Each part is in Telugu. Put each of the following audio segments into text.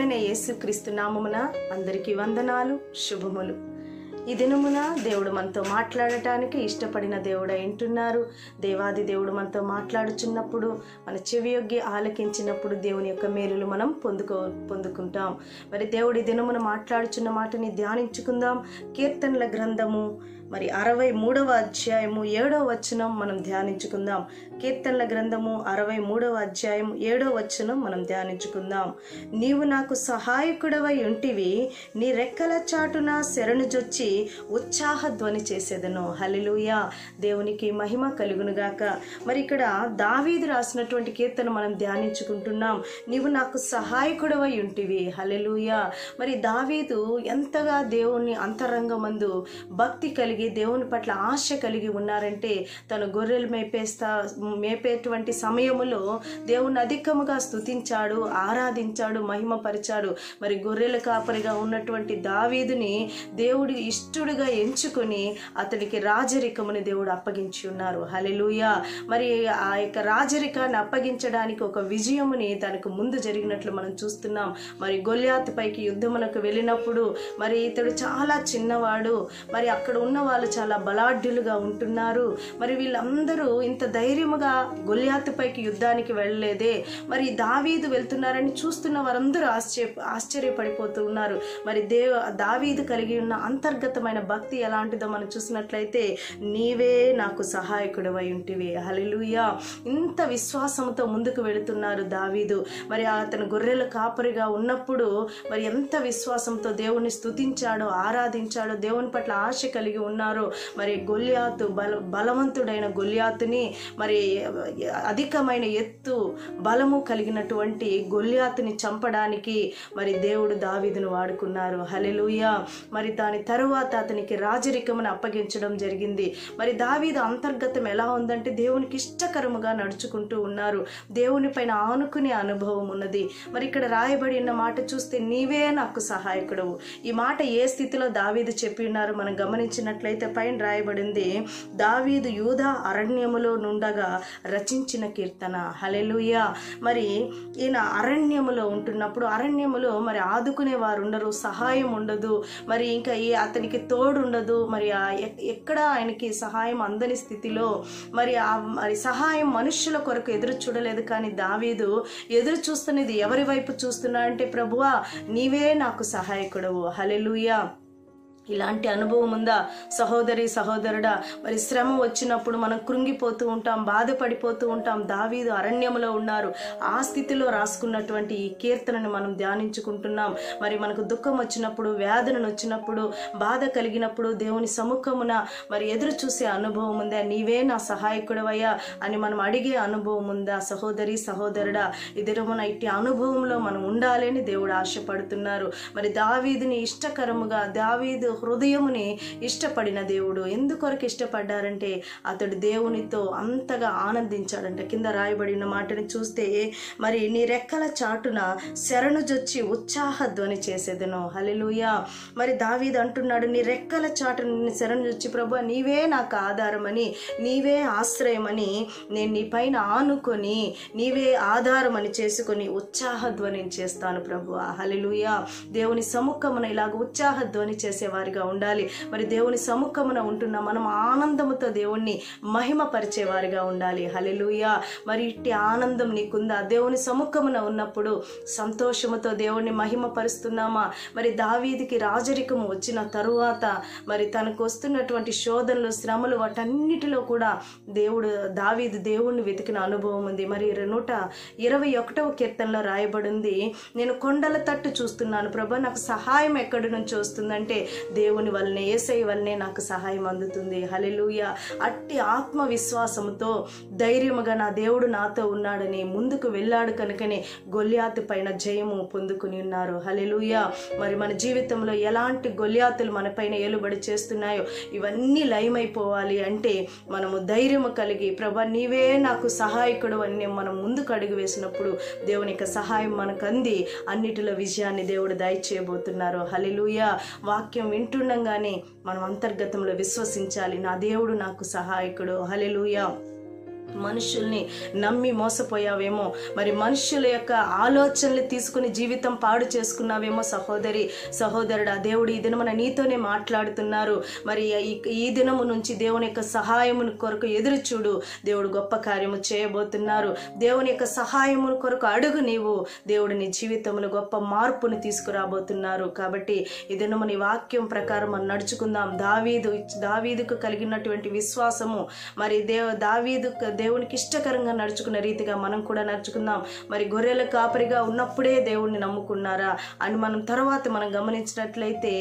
ప్రభువైన యేసుక్రీస్తు నామమున అందరికీ వందనాలు, శుభములు. ఈ దినమున దేవుడు మనతో మాట్లాడటానికి ఇష్టపడిన దేవుడు వింటున్నారు. దేవాది దేవుడు మనతో మాట్లాడుచున్నప్పుడు, మన చెవియొగ్గి ఆలకించినప్పుడు దేవుని యొక్క మేలులు మనం పొందుకుంటాం. మరి దేవుడి దినమున మాట్లాడుచున్న మాటని ధ్యానించుకుందాం. కీర్తనల గ్రంథము 63వ అధ్యాయము 7వ వచనం మనం ధ్యానించుకుందాం. కీర్తనల గ్రంథము 63వ అధ్యాయం 7వ వచనం మనం ధ్యానించుకుందాం. నీవు నాకు సహాయకుడవై ఉంటివి, నీ రెక్కల చాటున శరణుజొచ్చి ఉత్సాహ ధ్వని చేసేదను. హల్లెలూయా, దేవునికి మహిమ కలుగునుగాక. మరి ఇక్కడ దావీదు రాసినటువంటి కీర్తన మనం ధ్యానించుకుంటున్నాం. నీవు నాకు సహాయకుడవై ఉంటివి. హల్లెలూయా. మరి దావీదు ఎంతగా దేవుని అంతరంగమందు భక్తి కలిగి దేవుని పట్ల ఆశ కలిగి ఉన్నారంటే, తను గొర్రెలు మేపేటువంటి సమయములో దేవుని అధికముగా స్తుతించాడు, ఆరాధించాడు, మహిమపరిచాడు. మరి గొర్రెల కాపరిగా ఉన్నటువంటి దావీదుని దేవుడి ఇష్టడుగా ఎంచుకొని అతడికి రాజరికముని దేవుడు అప్పగించి ఉన్నారు. హల్లెలూయా. మరి ఆ యొక్క రాజరికాన్ని అప్పగించడానికి ఒక విజయముని తనకు ముందు జరిగినట్లు మనం చూస్తున్నాం. మరి గొల్యాతు పైకి యుద్ధమునకు వెళ్ళినప్పుడు మరి ఇతడు చాలా చిన్నవాడు. మరి అక్కడ ఉన్న వాళ్ళు చాలా బలాఢ్యులుగా ఉంటున్నారు. మరి వీళ్ళందరూ ఇంత ధైర్యముగా గొల్యాతు పైకి యుద్ధానికి వెళ్ళలేదే. మరి దావీదు వెళ్తున్నారని చూస్తున్న వారందరూ ఆశ్చర్యపడిపోతూ ఉన్నారు. మరి దావీదు కలిగి ఉన్న అంతర్గతమైన భక్తి ఎలాంటిదో మనం చూసినట్లయితే, నీవే నాకు సహాయకుడవై ఉంటివి. హల్లెలూయా. ఇంత విశ్వాసంతో ముందుకు వెళుతున్నారు దావీదు. మరి అతను గొర్రెల కాపరిగా ఉన్నప్పుడు మరి ఎంత విశ్వాసంతో దేవుని స్తుతించాడో, ఆరాధించాడో, దేవుని పట్ల ఆశ కలిగి ఉన్నారు. మరి గొల్యాతు బలవంతుడైన గొల్యాతుని, మరి అధికమైన ఎత్తు బలము కలిగినటువంటి గొల్యాతుని చంపడానికి మరి దేవుడు దావీదును వాడుకున్నారు. హల్లెలూయా. మరి దాని తరువాత అతనికి రాజరికమును అప్పగించడం జరిగింది. మరి దావీదు అంతర్గతం ఎలా ఉందంటే, దేవునికి ఇష్టకరముగా నడుచుకుంటూ ఉన్నారు. దేవుని పైన ఆనుకునే అనుభవం ఉన్నది. మరి ఇక్కడ రాయబడి ఉన్న మాట చూస్తే, నీవే నాకు సహాయకుడవు. ఈ మాట ఏ స్థితిలో దావీదు చెప్పి ఉన్నారు మనం గమనించినట్లయితే పైన రాయబడింది, దావీదు యూదా అరణ్యములో నుండగా రచించిన కీర్తన. హల్లెలూయా. మరి ఈయన అరణ్యములో ఉంటున్నప్పుడు, అరణ్యములో మరి ఆదుకునే వారు ఉండరు, సహాయం ఉండదు, మరి ఇంకా అతనికి తోడు ఉండదు. మరి ఎక్కడ ఆయనకి సహాయం అందని స్థితిలో మరి సహాయం మనుష్యుల కొరకు ఎదురు చూడలేదు. కానీ దావీదు ఎదురు చూస్తున్నది ఎవరి వైపు చూస్తున్నా అంటే, ప్రభువా నీవే నాకు సహాయకుడవు. హల్లెలూయా. ఇలాంటి అనుభవం ఉందా సహోదరి, సహోదరుడా? మరి శ్రమ వచ్చినప్పుడు మనం కృంగిపోతూ ఉంటాం, బాధపడిపోతూ ఉంటాం. దావీదు అరణ్యంలో ఉన్నారు. ఆ స్థితిలో రాసుకున్నటువంటి ఈ కీర్తనను మనం ధ్యానించుకుంటున్నాం. మరి మనకు దుఃఖం వచ్చినప్పుడు, వేదన వచ్చినప్పుడు, బాధ కలిగినప్పుడు దేవుని సముఖమున మరి ఎదురు చూసే అనుభవం ఉందా? నీవే నా సహాయకుడవయ్యా అని మనం అడిగే అనుభవం ఉందా సహోదరి, సహోదరుడా? ఇదిరమున ఇట్టి అనుభవంలో మనం ఉండాలని దేవుడు ఆశపడుతున్నారు. మరి దావీదుని ఇష్టకరముగా, దావీదు హృదయముని ఇష్టపడిన దేవుడు ఎందుకొరకు ఇష్టపడ్డారంటే, అతడు దేవునితో అంతగా ఆనందించాడంట. కింద రాయబడిన మాటని చూస్తే, మరి నీ రెక్కల చాటున శరణుజొచ్చి ఉత్సాహ ధ్వని చేసేదను. హల్లెలూయా. మరి దావీదు అంటున్నాడు, నీ రెక్కల చాటున శరణుజొచ్చి, ప్రభువా నీవే నాకు ఆధారమని, నీవే ఆశ్రయమని, నేను నీ పైన ఆనుకొని నీవే ఆధారమని చేసుకొని ఉత్సాహ ధ్వని చేస్తాను ప్రభువా. హల్లెలూయా. దేవుని సముఖమున ఇలాగ ఉత్సాహ ధ్వని చేసేవారు ఉండాలి. మరి దేవుని సముఖమున ఉంటున్న మనం ఆనందముతో దేవుణ్ణి మహిమపరిచేవారిగా ఉండాలి. హల్లెలూయా. మరి ఇట్టి ఆనందం నీకుందా? దేవుని సముఖమున ఉన్నప్పుడు సంతోషముతో దేవుణ్ణి మహిమపరుస్తున్నామా? మరి దావీదుకి రాజరికము వచ్చిన తరువాత మరి తనకు వస్తున్నటువంటి శోధనలు, శ్రమలు, వాటన్నిటిలో కూడా దావీదు దేవుణ్ణి వెతికిన అనుభవం ఉంది. మరి 121వ కీర్తనలో రాయబడింది, నేను కొండల తట్టు చూస్తున్నాను ప్రభా, నాకు సహాయం ఎక్కడి నుంచి వస్తుందంటే దేవుని వల్లనే, యేసయ్య వల్లనే నాకు సహాయం అందుతుంది. హల్లెలూయా. అట్టి ఆత్మవిశ్వాసంతో ధైర్యముగా నా దేవుడు నాతో ఉన్నాడని ముందుకు వెళ్ళాడు కనుకనే గొల్యాతు పైన జయము పొందుకుని ఉన్నారు. హల్లెలూయా. మరి మన జీవితంలో ఎలాంటి గొల్యాతులు మన పైన ఏలుబడి చేస్తున్నాయో ఇవన్నీ లయమైపోవాలి అంటే మనము ధైర్యము కలిగి, ప్రభా నీవే నాకు సహాయకుడు అని మనం ముందుకు అడుగు వేసినప్పుడు దేవుని యొక్క సహాయం మనకు అంది అన్నిటిలో విజయాన్ని దేవుడు దయచేయబోతున్నారు. హల్లెలూయా. వాక్యం వింటుండగానే మనం అంతర్గతంలో విశ్వసించాలి, నా దేవుడు నాకు సహాయకుడు. హల్లెలూయా. మనుషుల్ని నమ్మి మోసపోయావేమో, మరి మనుషుల యొక్క ఆలోచనలు తీసుకుని జీవితం పాడు చేసుకున్నావేమో సహోదరి సహోదరుడా. దేవుడు ఈ దినమున నీతోనే మాట్లాడుతున్నారు. మరి ఈ దినము నుంచి దేవుని యొక్క సహాయమును కొరకు ఎదురు చూడు. దేవుడు గొప్ప కార్యము చేయబోతున్నారు. దేవుని యొక్క సహాయమును కొరకు అడుగు. నీవు దేవుడు నీ జీవితంలో గొప్ప మార్పును తీసుకురాబోతున్నారు. కాబట్టి ఈ దినము నీ వాక్యం ప్రకారం మనం నడుచుకుందాం. దావీదుకు కలిగినటువంటి విశ్వాసము, మరి దావీదు దేవునికి ఇష్టకరంగా నడుచుకున్న రీతిగా మనం కూడా నడుచుకుందాం. మరి గొర్రెల కాపరిగా ఉన్నప్పుడే దేవుణ్ణి నమ్ముకున్నారా అని మనం గమనించినట్లయితే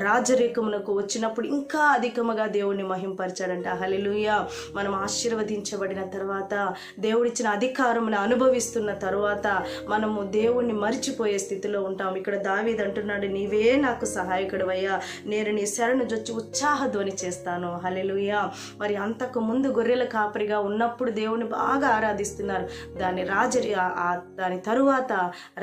రాజరికమునకు వచ్చినప్పుడు ఇంకా అధికముగా దేవుణ్ణి మహింపరిచాడంట. హల్లెలూయా. మనం ఆశీర్వదించబడిన తర్వాత, దేవుడిచ్చిన అధికారమును అనుభవిస్తున్న తర్వాత మనము దేవుణ్ణి మరిచిపోయే స్థితిలో ఉంటాం. ఇక్కడ దావీదు అంటున్నాడు, నీవే నాకు సహాయకుడవయ్యా, నేను నీ శరణు జొచ్చి ఉత్సాహధ్వని చేస్తాను. హల్లెలూయా. మరి అంతకు ముందు గొర్రెల కాపరిగా ఉన్నప్పుడు దేవుని బాగా ఆరాధిస్తున్నారు. దాని తరువాత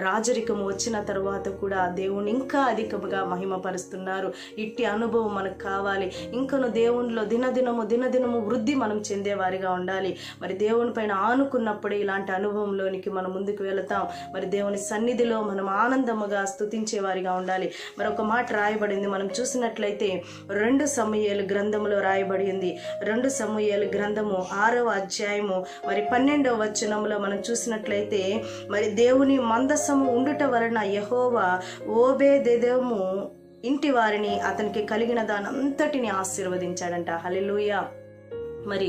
రాజరికము వచ్చిన తరువాత కూడా దేవుని ఇంకా అధికముగా మహిమపరుస్తున్నారు. ఇట్టి అనుభవం మనకు కావాలి. ఇంకను దేవునిలో దినదినము వృద్ధి మనం చెందేవారిగా ఉండాలి. మరి దేవుని పైన ఆనుకున్నప్పుడే ఇలాంటి అనుభవంలోనికి మనం ముందుకు వెళతాం. మరి దేవుని సన్నిధిలో మనం ఆనందముగా స్తుతించే వారిగా ఉండాలి. మరి ఒక మాట రాయబడింది, మనం చూసినట్లయితే 2 సమూయేలు గ్రంథములో రాయబడింది. 2 సమూయేలు గ్రంథము 6వ అధ్యాయము మరి 12వ వచనంలో మనం చూసినట్లయితే, మరి దేవుని మందసము ఉండుట వలన యెహోవా ఓబేదెదోము ఇంటి వారిని అతనికి కలిగిన దానంతటిని ఆశీర్వదించాడంట. హల్లెలూయా. మరి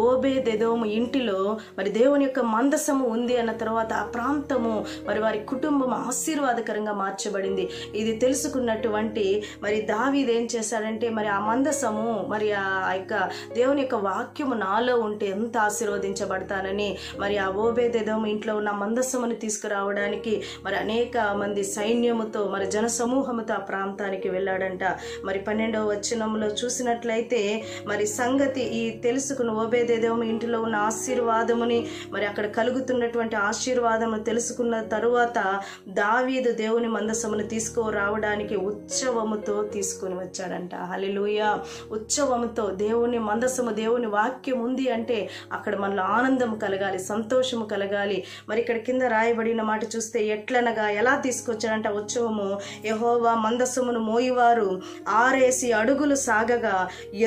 ఓబేదెదోము ఇంటిలో మరి దేవుని యొక్క మందసము ఉంది అన్న తర్వాత ఆ ప్రాంతము మరి వారి కుటుంబం ఆశీర్వాదకరంగా మార్చబడింది. ఇది తెలుసుకున్నటువంటి మరి దావీదు ఏం చేశాడంటే, మరి ఆ మందసము మరి ఆ యొక్క దేవుని యొక్క వాక్యము నాలో ఉంటే ఎంత ఆశీర్వదించబడతానని మరి ఆ ఓబేదెదోము ఇంట్లో ఉన్న మందసమును తీసుకురావడానికి మరి అనేక మంది సైన్యముతో మరి జన సమూహముతో ఆ ప్రాంతానికి వెళ్ళాడంట. మరి 12వ వచనంలో చూసినట్లయితే మరి సంగతి ఈ తెలుసుకుని ఓబేదెదోము ఇంటిలో ఉన్న ఆశీర్వాదముని మరి అక్కడ కలుగుతున్నటువంటి ఆశీర్వాదము తెలుసుకున్న తరువాత దావీదు దేవుని మందసమును తీసుకురావడానికి ఉత్సవముతో తీసుకొని వచ్చాడంట. హల్లెలూయా. ఉత్సవముతో దేవుని మందసము, దేవుని వాక్యం ఉంది అంటే అక్కడ మనలో ఆనందం కలగాలి, సంతోషము కలగాలి. మరి ఇక్కడ కింద రాయబడిన మాట చూస్తే ఎట్లనగా ఎలా తీసుకొచ్చాడంట ఉత్సవము, యెహోవా మందసమును మోయివారు 6 అడుగులు సాగగా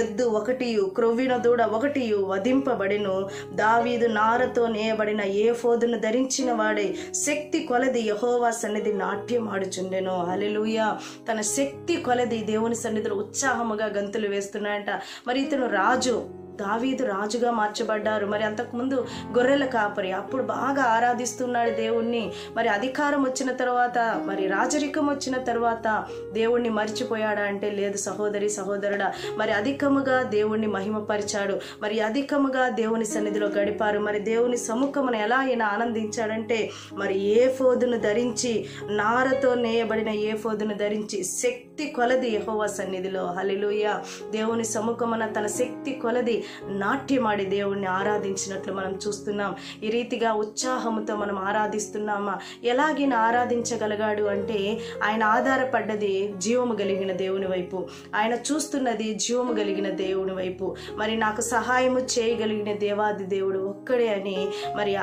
ఎద్దు 1 క్రొవ్విన దూడ 1 వధింపబడెను. దావీదు నారతో నేయబడిన ఏఫోదును ధరించిన వాడే శక్తి కొలది యెహోవా సన్నిధి నాట్యం ఆడుచుండెను. హల్లెలూయా. తన శక్తి కొలది దేవుని సన్నిధిలో ఉత్సాహముగా గంతులు వేస్తున్నాడంట. మరి ఇతను దావీదు రాజుగా మార్చబడ్డారు. మరి అంతకుముందు గొర్రెల కాపరి, అప్పుడు బాగా ఆరాధిస్తున్నాడు దేవుణ్ణి. మరి అధికారం వచ్చిన తర్వాత, మరి రాజరికం వచ్చిన తర్వాత దేవుణ్ణి మర్చిపోయాడా అంటే లేదు సహోదరి సహోదరుడా. మరి అధికముగా దేవుణ్ణి మహిమపరిచాడు. మరి అధికముగా దేవుని సన్నిధిలో గడిపారు. మరి దేవుని సముఖమును ఎలా ఆయన ఆనందించాడంటే, మరి ఏఫోదును ధరించి, నారతో నేయబడిన ఏఫోదును ధరించి శక్తి కొలది యెహోవా సన్నిధిలో, హల్లెలూయా, దేవుని సముఖమున తన శక్తి కొలది నాట్యమాడి దేవుణ్ణి ఆరాధించినట్లు మనం చూస్తున్నాం. ఈ రీతిగా ఉత్సాహముతో మనం ఆరాధిస్తున్నామా? ఎలాగైనా ఆరాధించగలిగాడు అంటే ఆయన ఆధారపడ్డది జీవము కలిగిన దేవుని వైపు, ఆయన చూస్తున్నది జీవము కలిగిన దేవుని వైపు. మరి నాకు సహాయము చేయగలిగిన దేవాది దేవుడు ఒక్కడే అని మరి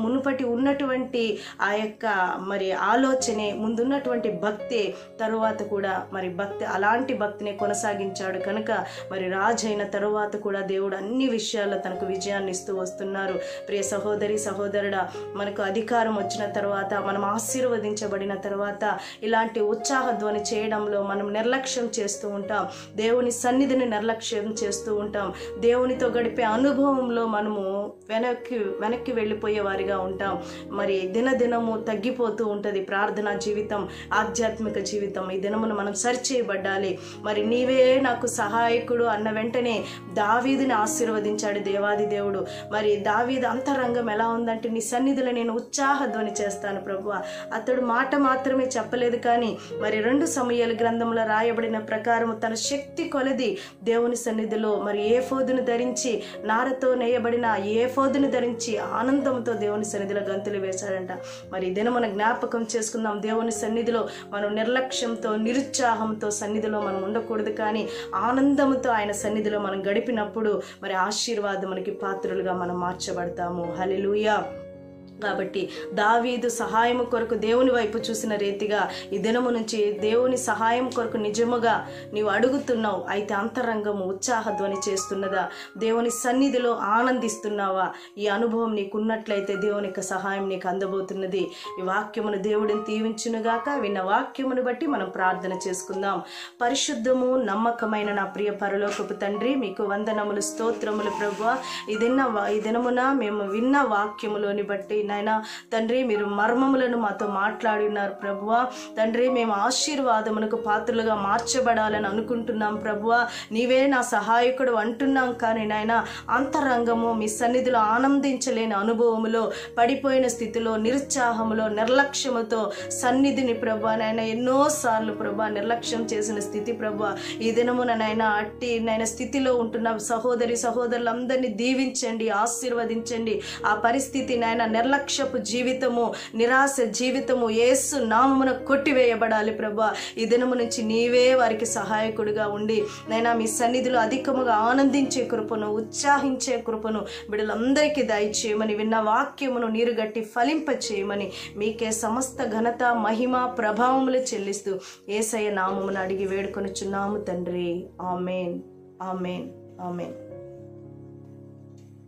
మునుపటి ఉన్నటువంటి ఆ యొక్క మరి ఆలోచనే, ముందున్నటువంటి భక్తే తరువాత కూడా మరి అలాంటి భక్తిని కొనసాగించాడు కనుక మరి రాజైన తరువాత కూడా దేవుడు అన్ని విషయాల్లో తనకు విజయాన్ని ఇస్తూ వస్తున్నారు. ప్రియ సహోదరి సహోదరుడా, మనకు అధికారం వచ్చిన తర్వాత, మనం ఆశీర్వదించబడిన తర్వాత ఇలాంటి ఉత్సాహ ధ్వని చేయడంలో మనం నిర్లక్ష్యం చేస్తూ ఉంటాం. దేవుని సన్నిధిని నిర్లక్ష్యం చేస్తూ ఉంటాం. దేవునితో గడిపే అనుభవంలో మనము వెనక్కి వెళ్ళిపోయే వారిగా ఉంటాం. మరి దినదినము తగ్గిపోతూ ఉంటుంది ప్రార్థనా జీవితం, ఆధ్యాత్మిక జీవితం. ఈ దినమును మనం సరిచేయబడాలి. మరి నీవే నాకు సహాయకుడు అన్న వెంటనే దావీదుని ఆశీర్వదించాడు దేవాది దేవుడు. మరి దావీదు అంతరంగం ఎలా ఉందంటే, నీ సన్నిధిలో నేను ఉత్సాహ ధ్వని చేస్తాను ప్రభువా. అతడు మాట మాత్రమే చెప్పలేదు, కానీ మరి 2 సమూయేలు గ్రంథంలో రాయబడిన ప్రకారం తన శక్తి కొలది దేవుని సన్నిధిలో మరి ఏఫోదును ధరించి, నారతో నేయబడిన ఏఫోదును ధరించి ఆనందంతో దేవుని సన్నిధిలో గంతులు వేశాడంట. మరి దినమున జ్ఞాపకం చేసుకుందాం, దేవుని సన్నిధిలో మనం నిర్లక్ష్యంతో నిరుత్సాహంతో సన్నిధిలో మనం ఉండకూడదు, కానీ ఆనందంతో ఆయన సన్నిధిలో మనం గడిపినప్పుడు మరి ఆశీర్వాదం మనకి పాత్రులుగా మనం మార్చబడతాము. హల్లెలూయా. కాబట్టి దావీదు సహాయం కొరకు దేవుని వైపు చూసిన రీతిగా ఈ దినము నుంచి దేవుని సహాయం కొరకు నిజముగా నీవు అడుగుతున్నావు, అయితే అంతరంగము ఉత్సాహధ్వని చేస్తున్నదా? దేవుని సన్నిధిలో ఆనందిస్తున్నావా? ఈ అనుభవం నీకున్నట్లయితే దేవుని యొక్క సహాయం నీకు అందబోతున్నది. ఈ వాక్యమును దేవుడిని దీవించునుగాక. విన్న వాక్యమును బట్టి మనం ప్రార్థన చేసుకుందాం. పరిశుద్ధము నమ్మకమైన నా ప్రియ పరలోకపు తండ్రి, మీకు వందనములు, స్తోత్రములు ప్రభువా. ఈ దినమున మేము విన్న వాక్యములోని బట్టి నాయనా తండ్రి, మీరు మర్మములను మాతో మాట్లాడినారు ప్రభువా. తండ్రి, మేము ఆశీర్వాదమునకు పాత్రలుగా మార్చబడాలని అనుకుంటున్నాం ప్రభువా. నీవే నా సహాయకుడు అంటున్నాం, కానీ నాయన అంతరంగము మీ సన్నిధిలో ఆనందించలేని అనుభవములో, పడిపోయిన స్థితిలో, నిరుత్సాహములో, నిర్లక్ష్యముతో సన్నిధిని ప్రభువా నాయన ఎన్నోసార్లు ప్రభువా నిర్లక్ష్యం చేసిన స్థితి ప్రభువా. ఈ దినమున నాయన అట్టి నాయన స్థితిలో ఉంటున్న సహోదరులందరినీ దీవించండి, ఆశీర్వదించండి. ఆ పరిస్థితి నాయన నిర్లక్ష్యపు జీవితము, నిరాశ జీవితము యేసు నామమున కొట్టివేయబడాలి ప్రభువా. ఈ దినము నుంచి నీవే వారికి సహాయకుడిగా ఉండి నైనా మీ సన్నిధిలో అధికముగా ఆనందించే కృపను, ఉత్సాహించే కృపను బిడ్డలందరికీ దయచేయమని, విన్న వాక్యమును నీరుగట్టి ఫలింప చేయమని మీకే సమస్త ఘనత, మహిమ, ప్రభావములు చెల్లిస్తూ యేసయ్య నామమున అడిగి వేడుకొనుచున్నాము తండ్రి. ఆమేన్, ఆమేన్, ఆమేన్.